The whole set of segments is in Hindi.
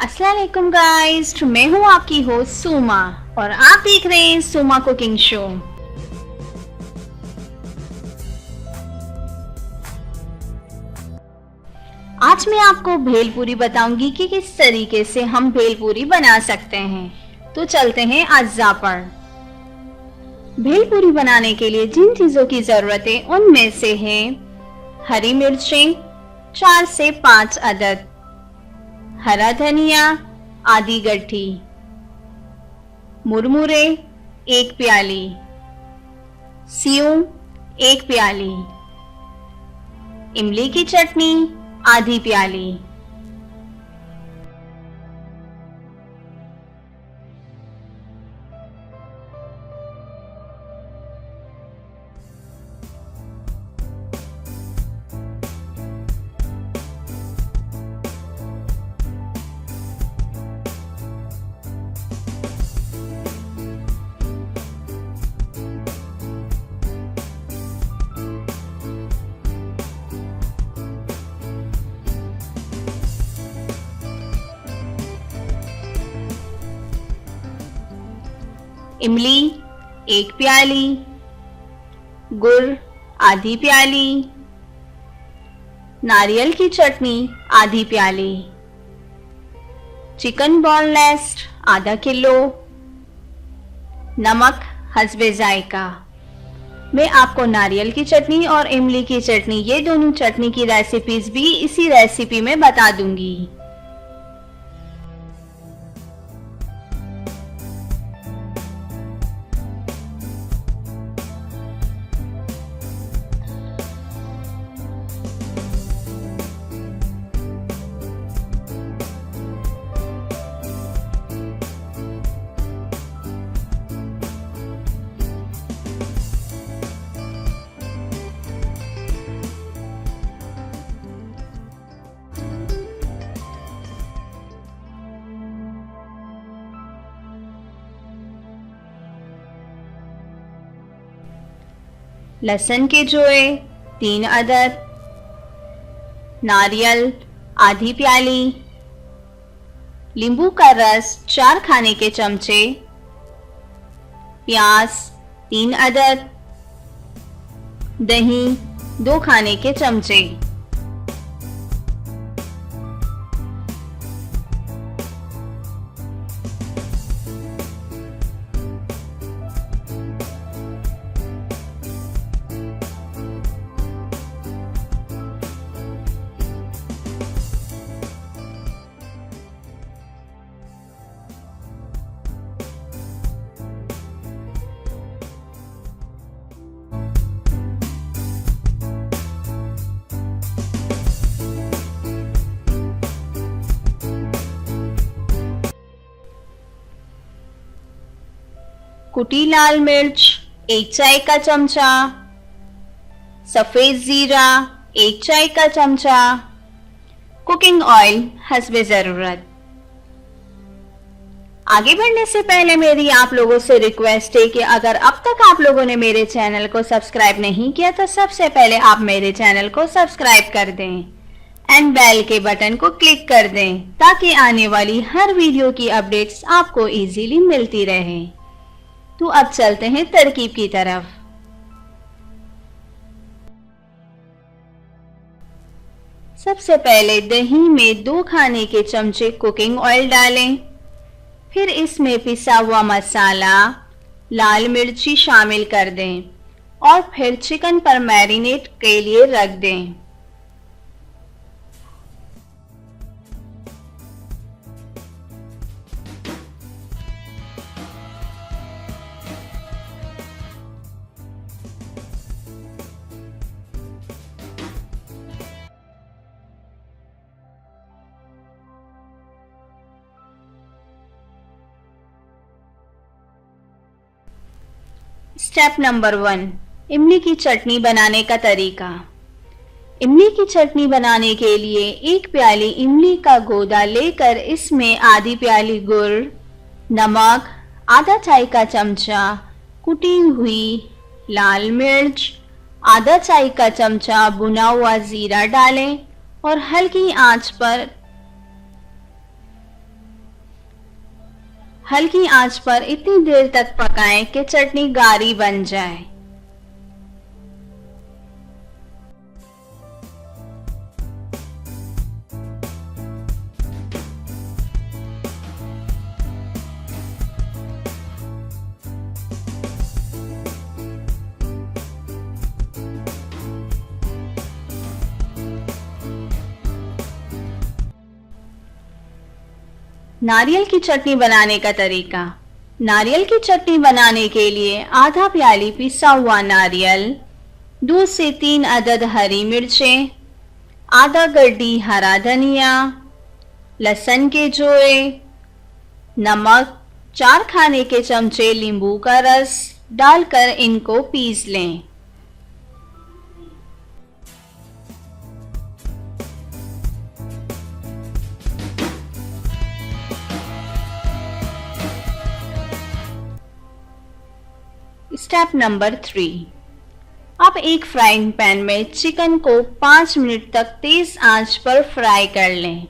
अस्सलाम वालेकुम गाइस, मैं हूँ आपकी होस्ट सुमा और आप देख रहे हैं सुमा कुकिंग शो। आज मैं आपको भेलपूरी बताऊंगी कि किस तरीके से हम भेलपूरी बना सकते हैं। तो चलते हैं अज्जा पर। भेलपूरी बनाने के लिए जिन चीजों की जरूरत है उनमें से है हरी मिर्चें 4 से 5 अदद, हरा धनिया आधी गड्ढी, मुरमुरे 1 प्याली, सेव 1 प्याली, इमली की चटनी आधी प्याली। इमली 1 प्याली, गुड़ आधी प्याली, नारियल की चटनी आधी प्याली, चिकन बोनलेस आधा किलो, नमक हस्बे जायका। मैं आपको नारियल की चटनी और इमली की चटनी ये दोनों चटनी की रेसिपीज भी इसी रेसिपी में बता दूंगी। लहसुन के जोए 3 अदद, नारियल आधी प्याली, नींबू का रस 4 खाने के चमचे, प्याज 3 अदद, दही 2 खाने के चमचे। कुटी लाल मिर्च 1 चाय का चमचा, सफेद जीरा 1 चाय का चमचा, कुकिंग ऑयल हस्बे जरूरत। आगे बढ़ने से पहले मेरी आप लोगों से रिक्वेस्ट है कि अगर अब तक आप लोगों ने मेरे चैनल को सब्सक्राइब नहीं किया तो सबसे पहले आप मेरे चैनल को सब्सक्राइब कर दें एंड बेल के बटन को क्लिक कर दें ताकि आने वाली हर वीडियो की अपडेट्स आपको इजीली मिलती रहे। तो अब चलते हैं तरकीब की तरफ। सबसे पहले दही में 2 खाने के चमचे कुकिंग ऑयल डालें, फिर इसमें पिसा हुआ मसाला लाल मिर्ची शामिल कर दें और फिर चिकन पर मैरिनेट के लिए रख दें। स्टेप नंबर 1, इमली की चटनी बनाने का तरीका। इमली की चटनी बनाने के लिए 1 प्याली इमली का गोदा लेकर इसमें आधी प्याली गुड़, नमक आधा चाय का चमचा, कुटी हुई लाल मिर्च आधा चाय का चमचा भुना हुआ जीरा डालें और हल्की आंच पर हल्की आंच पर इतनी देर तक पकाएं कि चटनी गाढ़ी बन जाए। नारियल की चटनी बनाने का तरीका। नारियल की चटनी बनाने के लिए आधा प्याली पिसा हुआ नारियल, 2 से 3 अदद हरी मिर्चें, आधा गड्डी हरा धनिया, लहसुन के जोड़े, नमक, 4 खाने के चमचे नींबू का रस डालकर इनको पीस लें। Step number 3। अब एक फ्राइंग पैन में चिकन को 5 मिनट तक तेज आंच पर फ्राई कर लें।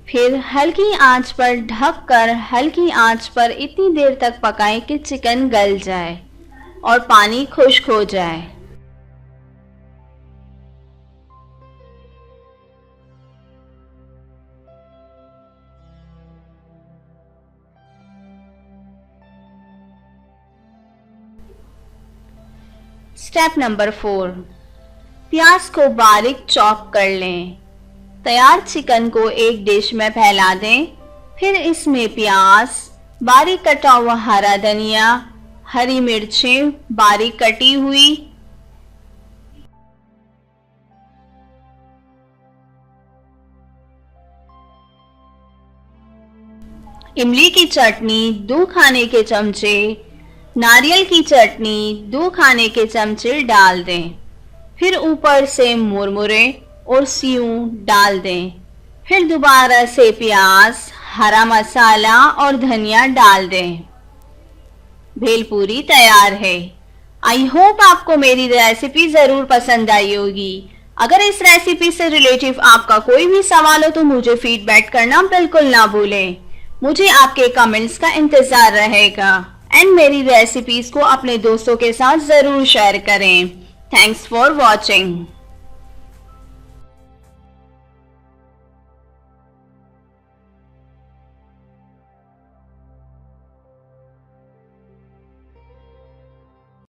फिर हल्की आंच पर ढककर हल्की आंच पर इतनी देर तक पकाएं कि चिकन गल जाए और पानी खुश्क हो जाए। Step number 4। प्याज को बारीक चॉप कर लें। तैयार चिकन को एक डिश में फैला दें। फिर इसमें प्याज, बारीक कटा हुआ हरा धनिया, हरी मिर्चें बारीक कटी हुई, इमली की चटनी 2 खाने के चमचे, नारियल की चटनी 2 खाने के चमचे डाल दें। फिर ऊपर से मुरमुरे और सेव डाल दें। फिर दोबारा से प्याज, हरा मसाला और धनिया डाल दें। भेलपूरी तैयार है। आई होप आपको मेरी रेसिपी ज़रूर पसंद आई होगी। अगर इस रेसिपी से रिलेटिव आपका कोई भी सवाल हो तो मुझे फीडबैक करना बिल्कुल ना भूलें। मुझे आपके कमेंट्स का इंतज़ार रहेगा एंड मेरी रेसिपीज़ को अपने दोस्तों के साथ ज़रूर शेयर करें। Thanks for watching.